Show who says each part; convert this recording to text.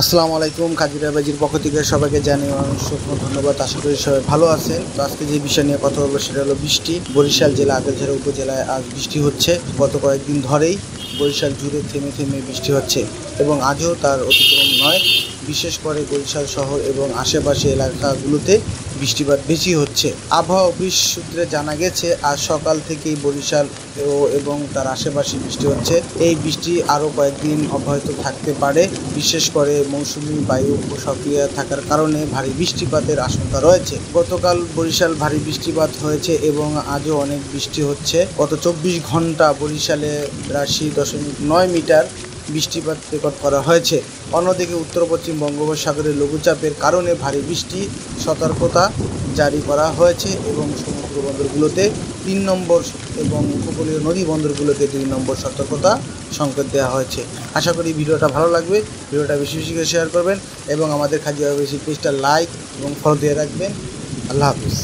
Speaker 1: আসসালামু আলাইকুম। কাজী রাবাজির পক্ষ থেকে সবাইকে জানিয়ে অসংখ্য ধন্যবাদ। আশা করি সবাই ভালো আছেন। তো আজকে যে বিষয় নিয়ে কথা বলবো সেটা হলো বৃষ্টি। বরিশাল জেলা আগৈলঝাড়া উপজেলায় আজ বৃষ্টি হচ্ছে। গত কয়েকদিন ধরেই বরিশাল জুড়ে থেমে থেমে বৃষ্টি হচ্ছে এবং আজও তার অতিক্রম নয়। বিশেষ করে বরিশাল শহর এবং আশেপাশে এলাকাগুলোতে বৃষ্টিপাত বেশি হচ্ছে। আবহাওয়া অফিস সূত্রে জানা গেছে আজ সকাল থেকেই বরিশাল এবং তার আশেপাশে বৃষ্টি হচ্ছে। এই বৃষ্টি আরও কয়েকদিন অব্যাহত থাকতে পারে। বিশেষ করে মৌসুমি বায়ু সক্রিয় থাকার কারণে ভারী বৃষ্টিপাতের আশঙ্কা রয়েছে। গতকাল বরিশাল ভারী বৃষ্টিপাত হয়েছে এবং আজও অনেক বৃষ্টি হচ্ছে। গত 24 ঘন্টা বরিশালে ৮২.৯ মিটার বৃষ্টিপাত রেকর্ড করা হয়েছে। অন্যদিকে উত্তর পশ্চিম বঙ্গোপসাগরে লঘুচাপের কারণে ভারী বৃষ্টি সতর্কতা জারি করা হয়েছে এবং সমুদ্র বন্দরগুলোতে ৩ নম্বর এবং উপকূলীয় নদী বন্দরগুলোতে ২ নম্বর সতর্কতা সংকেত দেওয়া হয়েছে। আশা করি ভিডিওটা ভালো লাগবে। ভিডিওটা বেশি বেশি করে শেয়ার করবেন এবং আমাদের কাজী রাবাজি পেজটা লাইক এবং ফলো দিয়ে রাখবেন। আল্লাহ হাফিজ।